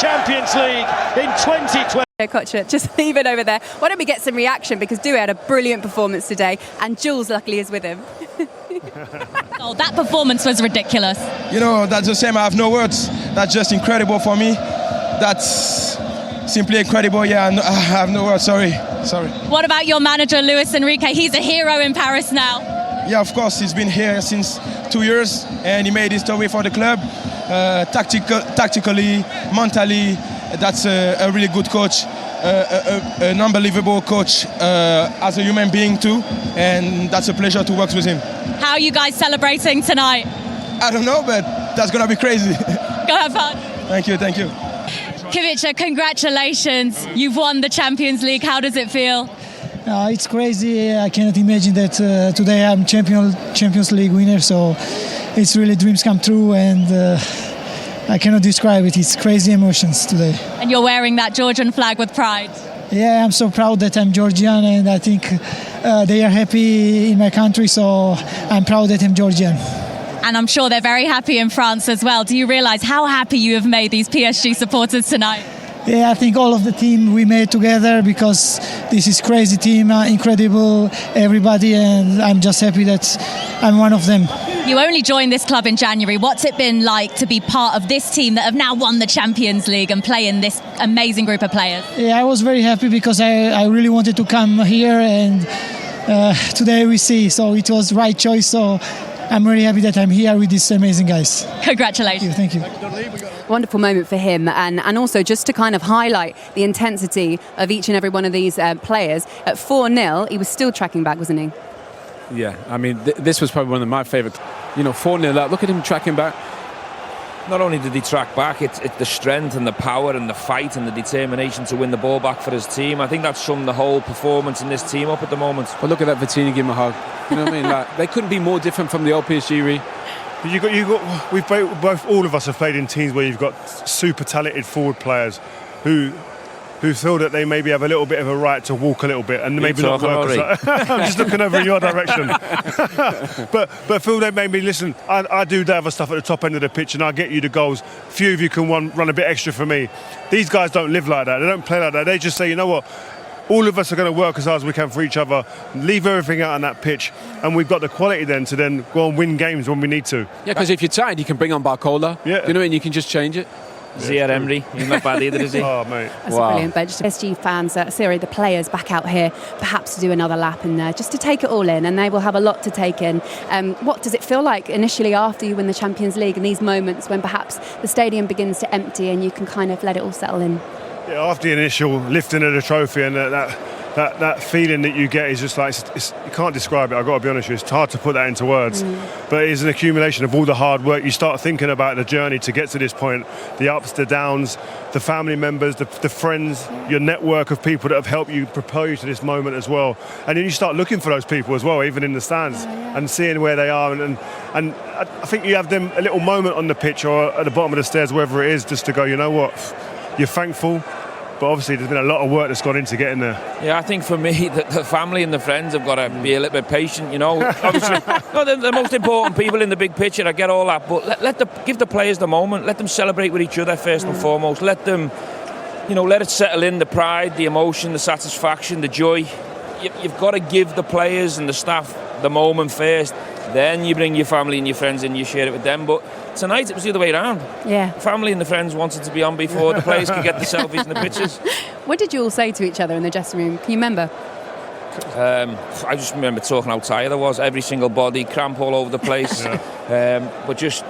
Champions League in 2020. Coach, just leave it over there. Why don't we get some reaction, because Dewey had a brilliant performance today and Jules luckily is with him. Oh, that performance was ridiculous. You know, that's the same. I have no words. That's just incredible for me. That's simply incredible. Yeah, I have no words. Sorry. What about your manager, Luis Enrique? He's a hero in Paris now. Yeah, of course. He's been here since 2 years and he made history for the club. Tactically, mentally, that's a really good coach. An unbelievable coach as a human being too, and that's a pleasure to work with him. How are you guys celebrating tonight? I don't know, but that's gonna be crazy. Go have fun. Thank you. Kvaratskhelia, congratulations. You've won the Champions League. How does it feel? It's crazy. I cannot imagine that today I'm Champions League winner, so it's really dreams come true, and I cannot describe it. It's crazy emotions today. And you're wearing that Georgian flag with pride. Yeah, I'm so proud that I'm Georgian, and I think they are happy in my country, so I'm proud that I'm Georgian. And I'm sure they're very happy in France as well. Do you realise how happy you have made these PSG supporters tonight? Yeah, I think all of the team we made together, because this is crazy team, incredible, everybody, and I'm just happy that I'm one of them. You only joined this club in January. What's it been like to be part of this team that have now won the Champions League and play in this amazing group of players? Yeah, I was very happy because I really wanted to come here, and today we see, so it was the right choice. So I'm very happy that I'm here with these amazing guys. Congratulations. Thank you. Wonderful moment for him, and also just to kind of highlight the intensity of each and every one of these players. At 4-0, he was still tracking back, wasn't he? Yeah, I mean, this was probably one of my favourite. 4-0 up. Look at him tracking back. Not only did he track back, it's the strength and the power and the fight and the determination to win the ball back for his team. I think that's summed the whole performance in this team up at the moment. But look at that Vitinha, give him a hug. You know what I mean? Like, they couldn't be more different from the old PSG. All of us have played in teams where you've got super talented forward players who feel that they maybe have a little bit of a right to walk a little bit and maybe not work. I'm just looking over in your direction. but Phil, they made me listen. I do the other stuff at the top end of the pitch, and I get you the goals. Few of you can run a bit extra for me. These guys don't live like that. They don't play like that. They just say, you know what? All of us are going to work as hard as we can for each other, leave everything out on that pitch, and we've got the quality then to go and win games when we need to. Yeah, because if you're tired, you can bring on Barcola. Yeah. You know, and you can just change it. Ziad Emery, he's not bad either, is he? Oh, mate. That's a brilliant bench. PSG fans, the players back out here, perhaps to do another lap and just to take it all in, and they will have a lot to take in. What does it feel like initially after you win the Champions League, and these moments when perhaps the stadium begins to empty and you can kind of let it all settle in? Yeah, after the initial lifting of the trophy, and that feeling that you get is just like, you can't describe it. I've got to be honest with you, it's hard to put that into words. But it is an accumulation of all the hard work. You start thinking about the journey to get to this point, the ups, the downs, the family members, the friends, your network of people that have helped you propel you to this moment as well. And then you start looking for those people as well, even in the stands, and seeing where they are. And I think you have them a little moment on the pitch or at the bottom of the stairs, wherever it is, just to go, you know what, you're thankful. But obviously there's been a lot of work that's gone into getting there. Yeah, I think for me, the family and the friends have got to be a little bit patient, Obviously, they're the most important people in the big picture, I get all that. But give the players the moment. Let them celebrate with each other first and foremost. Let them, let it settle in, the pride, the emotion, the satisfaction, the joy. You've got to give the players and the staff the moment first. Then you bring your family and your friends in, you share it with them. But tonight it was the other way around. Yeah. Family and the friends wanted to be on before the players could get the selfies and the pictures. What did you all say to each other in the dressing room? Can you remember? I just remember talking how tired I was. Every single body, cramp all over the place. But just,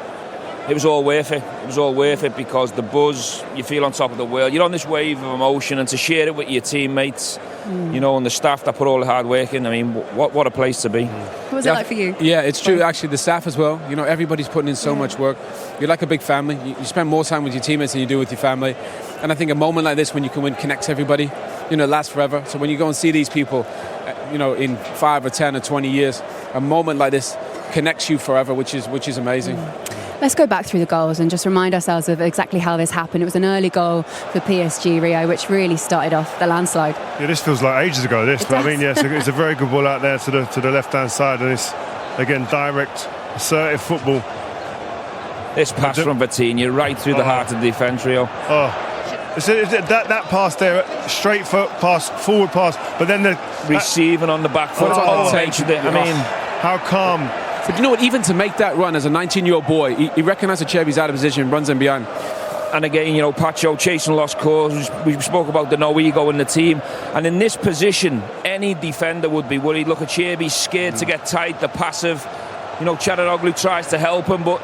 it was all worth it. It was all worth it because the buzz, you feel on top of the world. You're on this wave of emotion, and to share it with your teammates, and the staff that put all the hard work in. I mean, what a place to be. What was it like for you? Yeah, it's true. Actually, the staff as well. Everybody's putting in so much work. You're like a big family. You spend more time with your teammates than you do with your family. And I think a moment like this, when you can win, connects everybody. It lasts forever. So when you go and see these people, in 5 or 10 or 20 years, a moment like this connects you forever, which is amazing. Let's go back through the goals and just remind ourselves of exactly how this happened. It was an early goal for PSG, Rio, which really started off the landslide. Yeah, this feels like ages ago, but I mean, yes, it's a very good ball out there to the left-hand side, and it's, again, direct, assertive football. This pass from Vitinha right through the heart of the defence, Rio. That pass there, straight foot pass, forward pass, but then the receiving on the back foot. I mean, how calm. But you know what? Even to make that run as a 19-year-old boy, he recognised that Cherby's out of position, runs him behind. And again, you know, Pacho chasing lost cause. We spoke about the no ego in the team. And in this position, any defender would be worried. Look at Cherby, scared to get tight, the passive. You know, Çalhanoğlu tries to help him, but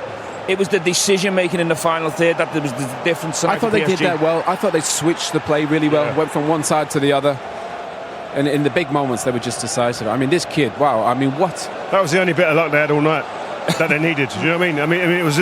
it was the decision-making in the final third that there was the different side. I thought they did that well. I thought they switched the play really well, went from one side to the other. And in the big moments, they were just decisive. I mean, this kid, wow. I mean, what? That was the only bit of luck they had all night that they needed. Do you know what I mean?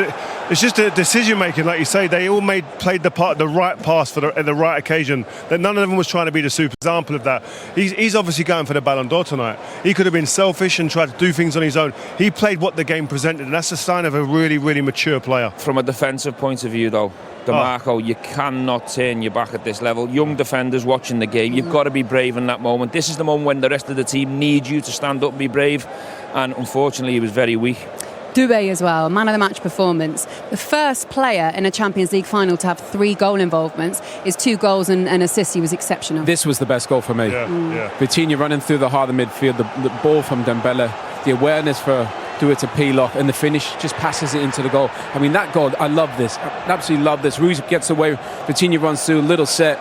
It's just a decision-making, like you say. They all played the right pass at the right occasion. That none of them was trying to be the super example of that. He's obviously going for the Ballon d'Or tonight. He could have been selfish and tried to do things on his own. He played what the game presented, and that's a sign of a really, really mature player. From a defensive point of view, though, DeMarco, you cannot turn your back at this level. Young defenders watching the game, you've got to be brave in that moment. This is the moment when the rest of the team need you to stand up and be brave, and unfortunately he was very weak. Doué as well, man of the match performance. The first player in a Champions League final to have 3 goal involvements. His 2 goals and assists, he was exceptional. This was the best goal for me. Vitinha running through the heart of the midfield, the ball from Dembele, the awareness for Doué to peel off, and the finish just passes it into the goal. I mean, that goal, I love this. I absolutely love this. Ruiz gets away, Vitinha runs through, little set.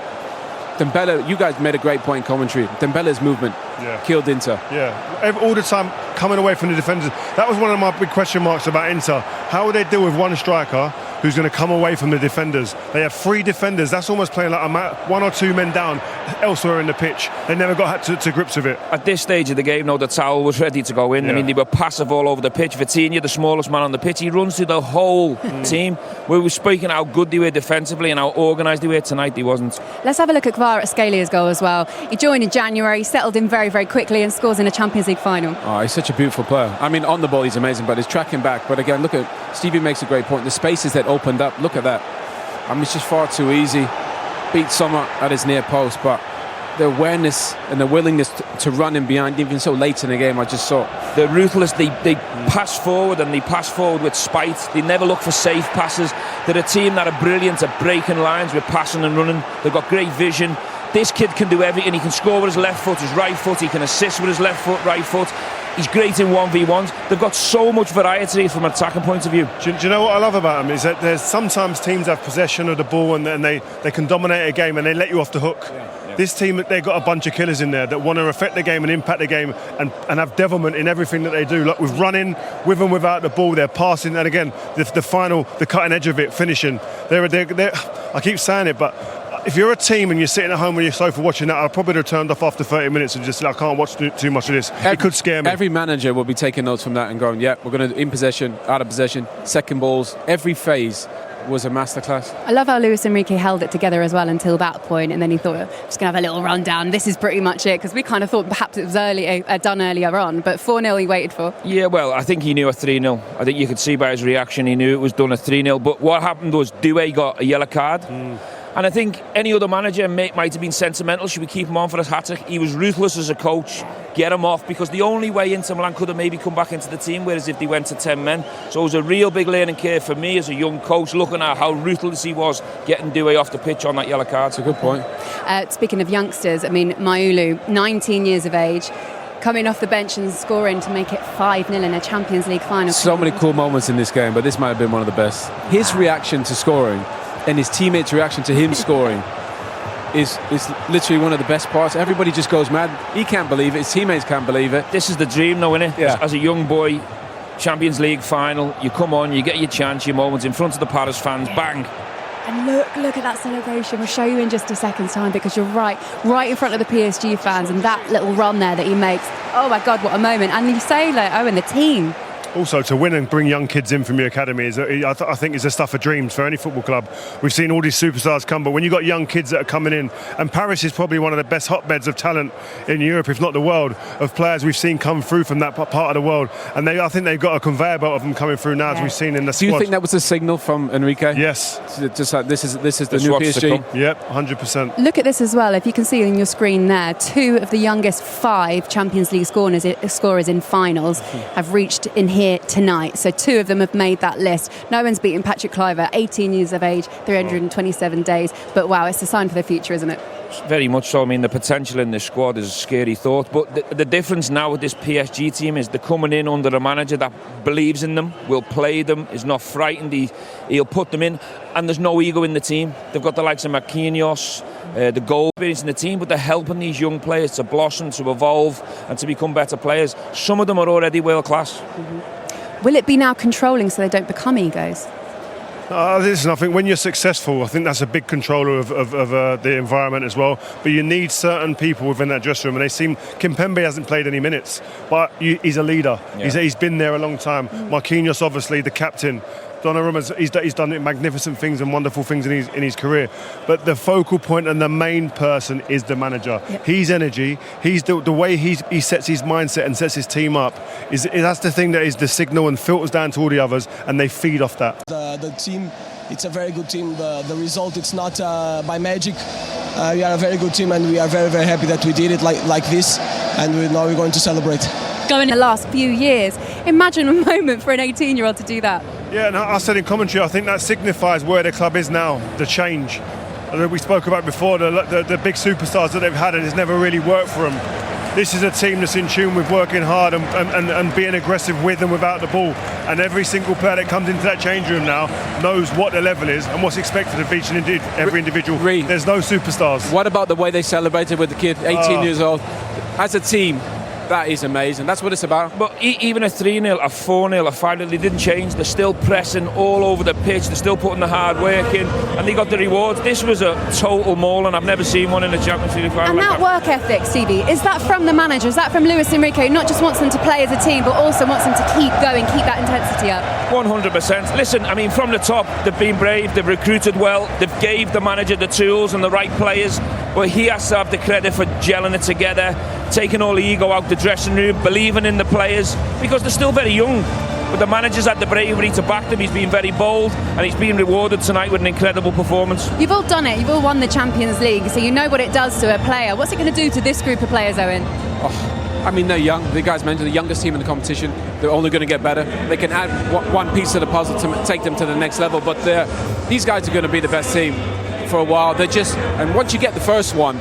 Dembele, you guys made a great point in commentary. Dembele's movement killed Inter. Yeah, all the time coming away from the defenders. That was one of my big question marks about Inter. How will they deal with one striker who's going to come away from the defenders? They have 3 defenders. That's almost playing like 1 or 2 men down elsewhere in the pitch. They never got to grips with it. At this stage of the game, the towel was ready to go in. I mean, they were passive all over the pitch. Vitinha, the smallest man on the pitch, he runs through the whole team. We were speaking how good they were defensively and how organised they were. Tonight they wasn't. Let's have a look at Kvaratskhelia's goal as well. He joined in January, settled in very, very quickly and scores in a Champions League final. Oh, he's such a beautiful player. I mean, on the ball he's amazing, but he's tracking back. But again, look at Stevie makes a great point. The spaces that opened up, look at that. I mean, it's just far too easy. Beat Sommer at his near post, but the awareness and the willingness to run in behind, even so late in the game, I just saw. They're ruthless. They pass forward, and they pass forward with spite. They never look for safe passes. They're a team that are brilliant at breaking lines with passing and running. They've got great vision. This kid can do everything. He can score with his left foot, his right foot. He can assist with his left foot, right foot. He's great in 1v1s. They've got so much variety from an attacking point of view. Do you know what I love about them is that there's sometimes teams have possession of the ball and they can dominate a game and they let you off the hook. This team, they've got a bunch of killers in there that want to affect the game and impact the game and have devilment in everything that they do. Like with running, with and without the ball, they're passing, and again, the cutting edge of it, finishing. They're I keep saying it, but if you're a team and you're sitting at home on your sofa watching that, I'd probably have turned off after 30 minutes and just I can't watch too much of this. It could scare me. Every manager will be taking notes from that and going, yeah, we're going to in possession, out of possession, second balls. Every phase was a masterclass. I love how Luis Enrique held it together as well until that point, and then he thought, I'm just going to have a little rundown. This is pretty much it, because we kind of thought perhaps it was done earlier on, but 4-0 he waited for. Yeah, well, I think he knew a 3-0. I think you could see by his reaction he knew it was done at 3-0, but what happened was Doué got a yellow card. And I think any other manager might have been sentimental. Should we keep him on for his hat-trick? He was ruthless as a coach. Get him off, because the only way Inter Milan could have maybe come back into the team whereas if they went to 10 men. So it was a real big learning curve for me as a young coach, looking at how ruthless he was getting Doué off the pitch on that yellow card. It's a good point. Speaking of youngsters, I mean, Maulu, 19 years of age, coming off the bench and scoring to make it 5-0 in a Champions League final. So many cool moments in this game, but this might have been one of the best. His reaction to scoring and his teammates' reaction to him scoring is literally one of the best parts. Everybody just goes mad. He can't believe it. His teammates can't believe it. This is the dream now, isn't it? Yeah. As a young boy, Champions League final, you come on, you get your chance, your moments in front of the Paris fans, bang. And look at that celebration. We'll show you in just a second's time, because you're right in front of the PSG fans, and that little run there that he makes. Oh my God, what a moment. And you say, and the team. Also, to win and bring young kids in from your academy I think is the stuff of dreams for any football club. We've seen all these superstars come, but when you've got young kids that are coming in, and Paris is probably one of the best hotbeds of talent in Europe, if not the world, of players we've seen come through from that part of the world. And I think they've got a conveyor belt of them coming through now, as we've seen in the squad. Do you think that was a signal from Enrique? Yes. Just like this is the new PSG? Yep, 100%. Look at this as well. If you can see on your screen there, 2 of the youngest 5 Champions League scorers in finals have reached in here tonight. So 2 of them have made that list. No one's beaten Patrick Kluivert, 18 years of age, 327 days. But wow, it's a sign for the future, isn't it? Very much so. I mean, the potential in this squad is a scary thought. But the difference now with this PSG team is they're coming in under a manager that believes in them, will play them, is not frightened. He'll put them in, and there's no ego in the team. They've got the likes of Marquinhos, the goal experience in the team, but they're helping these young players to blossom, to evolve, and to become better players. Some of them are already world class. Mm-hmm. Will it be now controlling so they don't become egos? Listen, I think when you're successful, I think that's a big controller of the environment as well. But you need certain people within that dressing room, and they seem. Kimpembe hasn't played any minutes, but he's a leader. Yeah. He's been there a long time. Marquinhos, obviously, the captain. Donnarumma's he's done magnificent things and wonderful things in his career, but the focal point and the main person is the manager. Yep. His energy, he's the way he sets his mindset and sets his team up. That's the thing that is the signal and filters down to all the others, and they feed off that. The team, it's a very good team. The result, it's not by magic. We are a very good team, and we are very, very happy that we did it like this, and now we're going to celebrate. Going in the last few years, imagine a moment for an 18-year-old to do that. Yeah, and I said in commentary, I think that signifies where the club is now, the change. We spoke about before, the big superstars that they've had, and it's never really worked for them. This is a team that's in tune with working hard and being aggressive with and without the ball. And every single player that comes into that change room now knows what the level is and what's expected of each and every individual. There's no superstars. What about the way they celebrated with the kid, 18 years old? As a team, that is amazing. That's what it's about. But even a 3-0, a 4-0, a 5-0, they didn't change. They're still pressing all over the pitch. They're still putting the hard work in, and they got the rewards. This was a total maul, and I've never seen one in the Champions League final. And that work ethic, Stevie, is that from the manager? Is that from Luis Enrique, who not just wants them to play as a team, but also wants them to keep going, keep that intensity up? 100%. Listen, I mean, from the top, they've been brave, they've recruited well, they've gave the manager the tools and the right players, but he has to have the credit for gelling it together, taking all the ego out the dressing room, believing in the players, because they're still very young. But the manager's had the bravery to back them. He's been very bold, and he's been rewarded tonight with an incredible performance. You've all done it. You've all won the Champions League, so you know what it does to a player. What's it going to do to this group of players, Owen? I mean, they're young. The guys mentioned the youngest team in the competition. They're only going to get better. They can add one piece to the puzzle to take them to the next level. But these guys are going to be the best team for a while. And once you get the first one,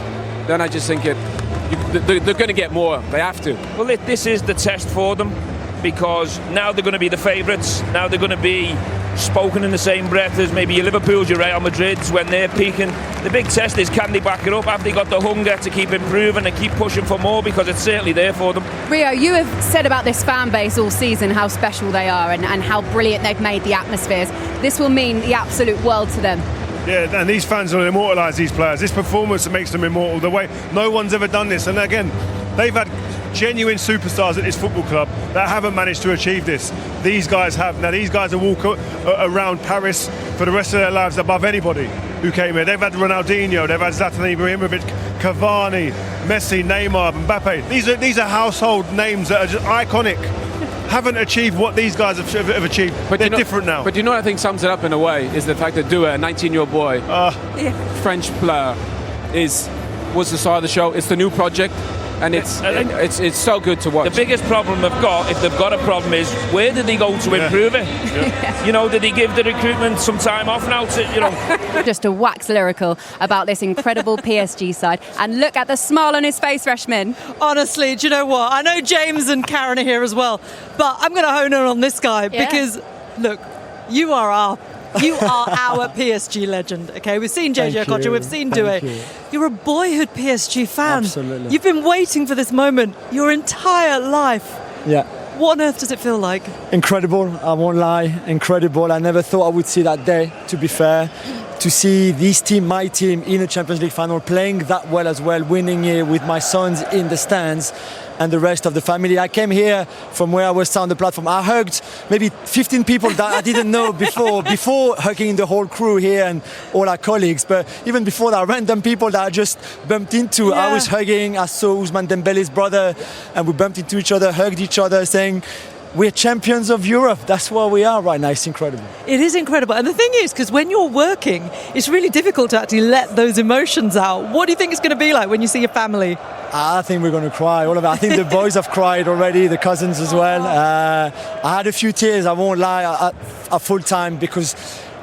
then I just think they're going to get more. They have to. Well, this is the test for them, because now they're going to be the favourites. Now they're going to be spoken in the same breath as maybe your Liverpool's, your Real Madrid's when they're peaking. The big test is, can they back it up? Have they got the hunger to keep improving and keep pushing for more? Because it's certainly there for them. Rio, you have said about this fan base all season how special they are and how brilliant they've made the atmospheres. This will mean the absolute world to them. Yeah, and these fans will immortalise these players. This performance that makes them immortal. The way no one's ever done this. And again, they've had genuine superstars at this football club that haven't managed to achieve this. These guys have. Now these guys will walk around Paris for the rest of their lives above anybody who came here. They've had Ronaldinho, they've had Zlatan Ibrahimovic, Cavani, Messi, Neymar, Mbappe. These are household names that are just iconic. Haven't achieved what these guys have achieved. But they're different now. But you know what I think sums it up in a way is the fact that Due, a 19-year-old boy, French player, was the star of the show. It's the new project. And it's so good to watch. The biggest problem they've got, if they've got a problem, is where did they go to improve it? Yeah. You know, did he give the recruitment some time off now to, you know? Just to wax lyrical about this incredible PSG side. And look at the smile on his face, Reshmin. Honestly, do you know what? I know James and Karen are here as well, but I'm going to hone in on this guy because, look, you are our PSG legend, okay? We've seen JJ Okocha, we've seen Due. You're a boyhood PSG fan. Absolutely. You've been waiting for this moment your entire life. Yeah. What on earth does it feel like? Incredible, I won't lie, incredible. I never thought I would see that day, to be fair. To see this team, my team, in a Champions League final, playing that well as well, winning here with my sons in the stands and the rest of the family. I came here from where I was on the platform. I hugged maybe 15 people that I didn't know before hugging the whole crew here and all our colleagues. But even before that, random people that I just bumped into. I was hugging. I saw Ousmane Dembele's brother, and we bumped into each other, hugged each other, saying, we're champions of Europe. That's where we are right now. It's incredible. It is incredible. And the thing is, because when you're working, it's really difficult to actually let those emotions out. What do you think it's going to be like when you see your family? I think we're going to cry, all of it. I think the boys have cried already, the cousins as well. I had a few tears, I won't lie, at full time, because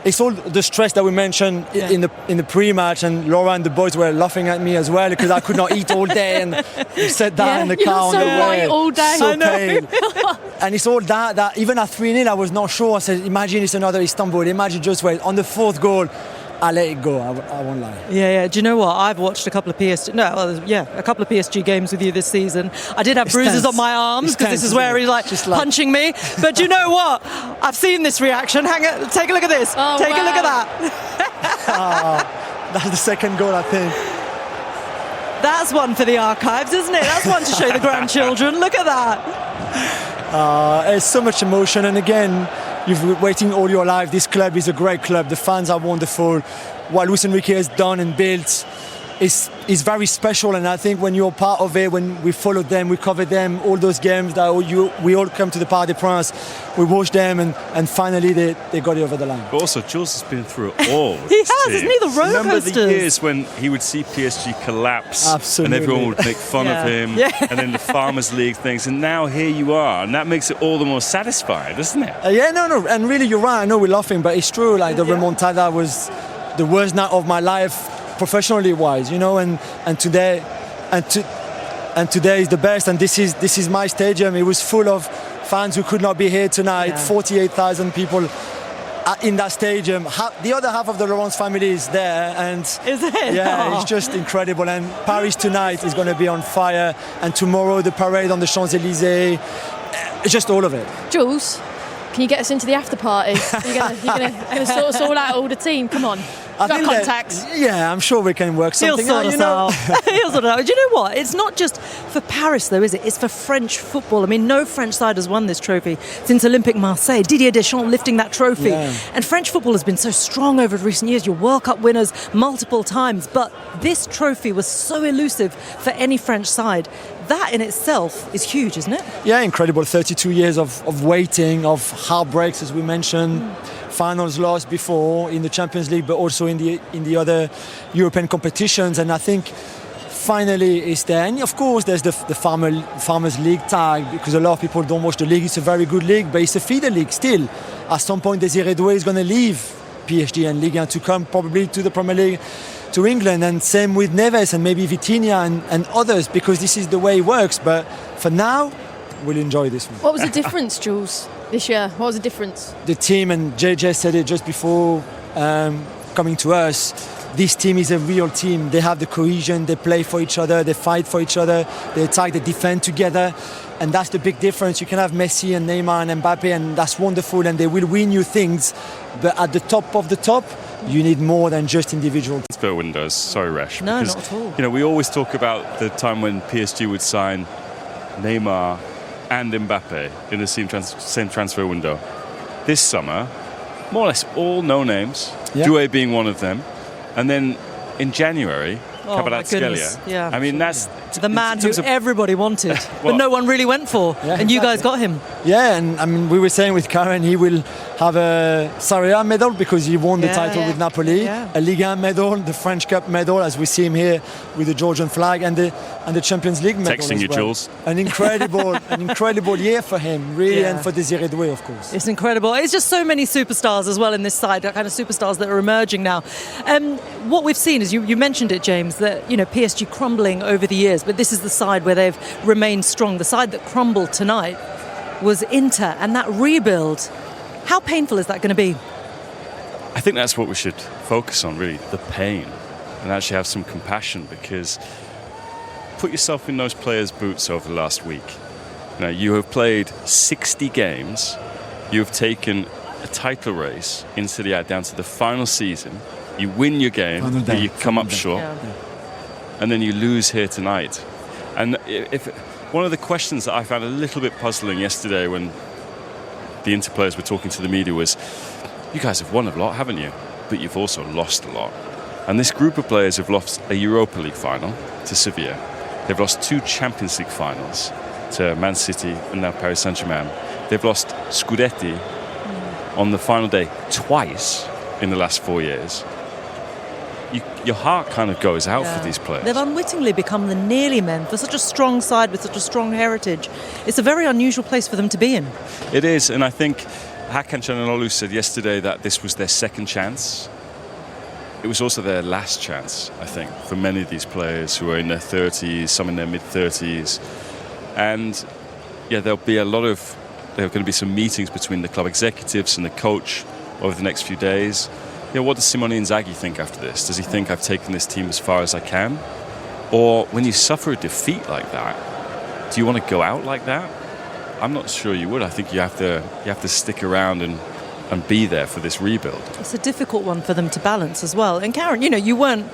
it's all the stress that we mentioned in the pre-match, and Laura and the boys were laughing at me as well because I could not eat all day and sat down in the car on the way. All day. So pain. And it's all that even at 3-0 I was not sure. I said, imagine it's another Istanbul, imagine just wait. On the fourth goal, I let it go. I won't lie. Yeah. Do you know what? I've watched a couple of PSG games with you this season. I did have bruises on my arms because this is where he's like punching me. But do you know what? I've seen this reaction. Take a look at this. Take a look at that. That's the second goal, I think. That's one for the archives, isn't it? That's one to show the grandchildren. Look at that. It's so much emotion, and again, you've been waiting all your life. This club is a great club. The fans are wonderful. What Luis Enrique has done and built is very special. And I think when you're part of it, when we followed them, we covered them, all those games that we all come to the Parc des Princes, we watched them, and finally they got it over the line. But also, Jules has been through it all. He has, hasn't he? The roller Remember coasters. the years when he would see PSG collapse, Absolutely. and everyone would make fun of him, and then the Farmers League things, and now here you are, and that makes it all the more satisfying, doesn't it? No, and really, you're right. I know we're laughing, but it's true. Like the remontada was the worst night of my life, professionally wise, and today is the best, and this is my stadium. It was full of fans who could not be here tonight. 48,000 people in that stadium. The other half of the Laurence family is there, and is it? Yeah, it's just incredible. And Paris tonight is going to be on fire, and tomorrow the parade on the Champs-Élysées. It's just all of it. Jules, can you get us into the after party? You're gonna sort us all out, all the team. Come on. I got think contacts. I'm sure we can work something out. He'll sort us out. He'll sort it out. Do you know what? It's not just for Paris, though, is it? It's for French football. I mean, no French side has won this trophy since Olympique Marseille. Didier Deschamps lifting that trophy. Yeah. And French football has been so strong over recent years. Your World Cup winners multiple times. But this trophy was so elusive for any French side. That in itself is huge, isn't it? Yeah, incredible. 32 years of waiting, of heartbreaks, as we mentioned. Finals lost before in the Champions League, but also in the other European competitions. And I think finally it's there. And of course, there's the Farmers League tag, because a lot of people don't watch the league. It's a very good league, but it's a feeder league still. At some point, Désiré Doué is going to leave PSG and Ligue 1 to come probably to the Premier League, to England, and same with Neves and maybe Vitinha and others, because this is the way it works. But for now, we'll enjoy this one. What was the difference, Jules, this year? What was the difference? The team, and JJ said it just before coming to us, this team is a real team. They have the cohesion, they play for each other, they fight for each other, they attack, they defend together. And that's the big difference. You can have Messi and Neymar and Mbappe, and that's wonderful, and they will win you things. But at the top of the top, you need more than just individual. Transfer windows, sorry, Resh. No, because, not at all. we always talk about the time when PSG would sign Neymar and Mbappe in the same transfer window. This summer, more or less all no names, Doué being one of them. And then in January, Kvaratskhelia. Yeah. I mean, that's the man who everybody wanted, but no one really went for. Yeah, and you guys got him. Yeah, and I mean, we were saying with Karen, he will have a Serie A medal because he won the title with Napoli, a Ligue 1 medal, the French Cup medal, as we see him here with the Georgian flag, and the Champions League medal. Texting you, Jules. An incredible year for him, really, and for Désiré Doué, of course. It's incredible. It's just so many superstars as well in this side, that kind of superstars that are emerging now. What we've seen is, you mentioned it, James, that PSG crumbling over the years, but this is the side where they've remained strong. The side that crumbled tonight was Inter, and that rebuild. How painful is that going to be? I think that's what we should focus on, really, the pain, and actually have some compassion, because put yourself in those players' boots over the last week. Now, you have played 60 games, you have taken a title race in Serie A down to the final season, you win your game, but you come up short, and then you lose here tonight. And if one of the questions that I found a little bit puzzling yesterday when the Inter players were talking to the media was, you guys have won a lot, haven't you? But you've also lost a lot. And this group of players have lost a Europa League final to Sevilla. They've lost 2 Champions League finals to Man City and now Paris Saint-Germain. They've lost Scudetti on the final day twice in the last 4 years. Your heart kind of goes out for these players. They've unwittingly become the nearly men for such a strong side with such a strong heritage. It's a very unusual place for them to be in. It is, and I think Hakan Çalhanoğlu said yesterday that this was their second chance. It was also their last chance, I think, for many of these players who are in their 30s, some in their mid-30s. And there'll be there are going to be some meetings between the club executives and the coach over the next few days. What does Simone Inzaghi think after this? Does he think I've taken this team as far as I can? Or when you suffer a defeat like that, do you want to go out like that? I'm not sure you would. I think you have to stick around and be there for this rebuild. It's a difficult one for them to balance as well. And Karen, you weren't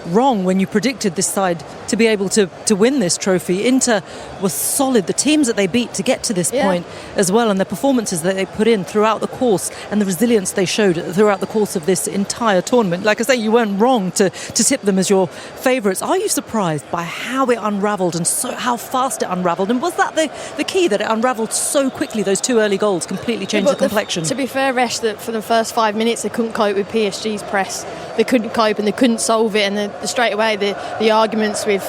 wrong when you predicted this side to be able to win this trophy. Inter was solid. The teams that they beat to get to this point as well, and the performances that they put in throughout the course and the resilience they showed throughout the course of this entire tournament. Like I say, you weren't wrong to tip them as your favourites. Are you surprised by how it unravelled and how fast it unravelled? And was that the key, that it unravelled so quickly? Those 2 early goals completely changed the complexion. To be fair, Resh, that for the first 5 minutes they couldn't cope with PSG's press. They couldn't cope and they couldn't solve it, and straight away the arguments with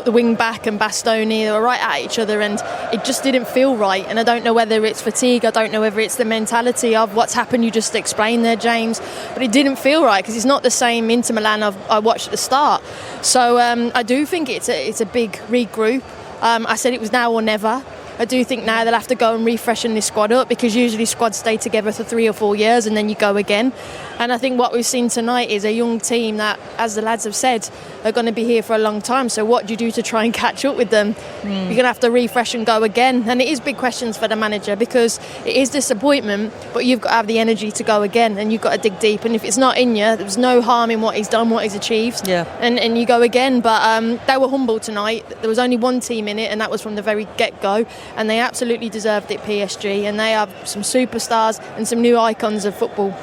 the wing back and Bastoni, they were right at each other, and it just didn't feel right. And I don't know whether it's fatigue, I don't know whether it's the mentality of what's happened. You just explained there, James, but it didn't feel right because it's not the same Inter Milan I watched at the start. So I do think it's a big regroup. I said it was now or never. I do think now they'll have to go and refreshen this squad up, because usually squads stay together for 3 or 4 years and then you go again. And I think what we've seen tonight is a young team that, as the lads have said, are going to be here for a long time. So what do you do to try and catch up with them? You're going to have to refresh and go again. And it is big questions for the manager, because it is disappointment, but you've got to have the energy to go again, and you've got to dig deep. And if it's not in you, there's no harm in what he's done, what he's achieved. And you go again. But they were humble tonight. There was only one team in it, and that was from the very get-go. And they absolutely deserved it, PSG. And they have some superstars and some new icons of football.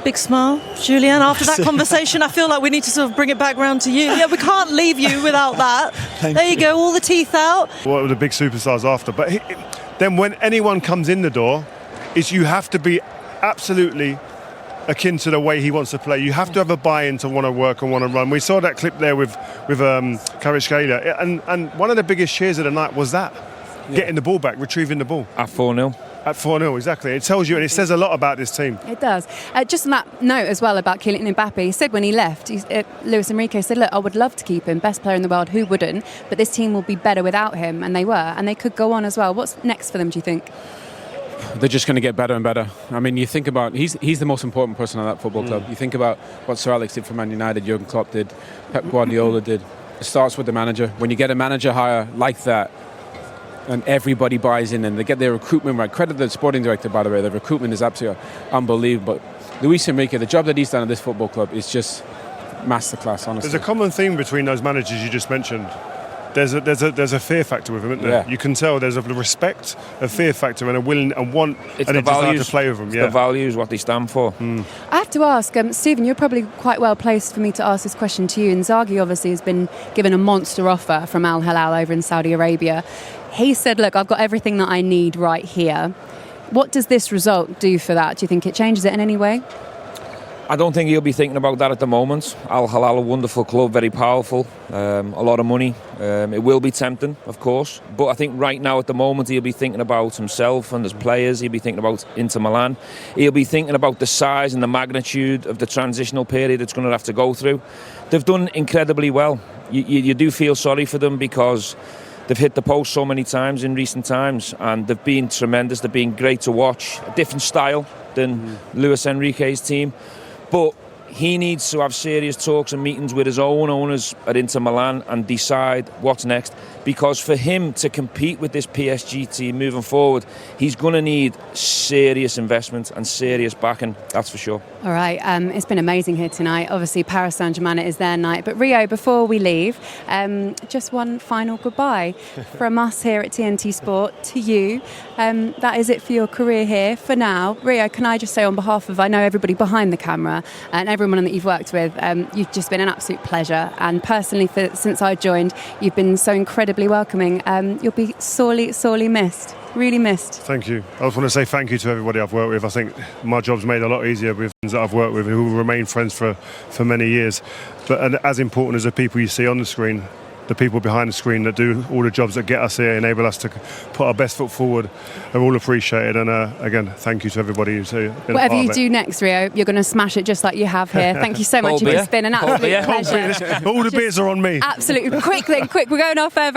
Big smile. Julien, after that conversation, I feel like we need to sort of bring it back round to you. We can't leave you without that. There you go, all the teeth out. What were the big superstars after? But then when anyone comes in the door, you have to be absolutely akin to the way he wants to play. You have to have a buy-in to want to work and want to run. We saw that clip there with Kvaratskhelia, and one of the biggest cheers of the night was that. Getting the ball back, retrieving the ball. At 4-0. At 4-0, exactly. It tells you, and it says a lot about this team. It does. Just on that note as well about Kylian Mbappe, he said when he left, Luis Enrique said, look, I would love to keep him, best player in the world, who wouldn't? But this team will be better without him, and they were. And they could go on as well. What's next for them, do you think? They're just going to get better and better. I mean, you think about, he's the most important person at that football club. You think about what Sir Alex did for Man United, Jurgen Klopp did, Pep Guardiola did. It starts with the manager. When you get a manager hire like that, and everybody buys in and they get their recruitment right. Credit the sporting director, by the way. The recruitment is absolutely unbelievable. Luis Enrique, the job that he's done at this football club is just masterclass, honestly. There's a common theme between those managers you just mentioned. There's a fear factor with them, isn't there? Yeah. You can tell there's a respect, a fear factor, and a willing and want, and a desire to play with them. It's the values, what they stand for. I have to ask, Stephen, you're probably quite well placed for me to ask this question to you. Inzaghi obviously has been given a monster offer from Al Hilal over in Saudi Arabia. He said, look, I've got everything that I need right here. What does this result do for that? Do you think it changes it in any way? I don't think he'll be thinking about that at the moment. Al Hilal, a wonderful club, very powerful, a lot of money. It will be tempting, of course. But I think right now at the moment he'll be thinking about himself and his players. He'll be thinking about Inter Milan. He'll be thinking about the size and the magnitude of the transitional period it's going to have to go through. They've done incredibly well. You do feel sorry for them because they've hit the post so many times in recent times, and they've been tremendous. They've been great to watch. A different style than Luis Enrique's team. But he needs to have serious talks and meetings with his own owners at Inter Milan and decide what's next. Because for him to compete with this PSG team moving forward, he's going to need serious investment and serious backing, that's for sure. All right, it's been amazing here tonight. Obviously, Paris Saint-Germain is their night. But Rio, before we leave, just one final goodbye from us here at TNT Sport to you. That is it for your career here for now. Rio, can I just say on behalf of, I know everybody behind the camera and everyone everyone that you've worked with. You've just been an absolute pleasure, and personally, since I joined, you've been so incredibly welcoming. You'll be sorely missed. Really missed. Thank you. I just want to say thank you to everybody I've worked with. I think my job's made a lot easier with friends that I've worked with who will remain friends for many years. And as important as the people you see on the screen, the people behind the screen that do all the jobs that get us here, enable us to put our best foot forward, are all appreciated. And again, thank you to everybody who's been Whatever you do next, Rio, you're going to smash it just like you have here. Thank you so much. It's been an absolute pleasure. All the beers are on me. Absolutely. Quick, we're going off very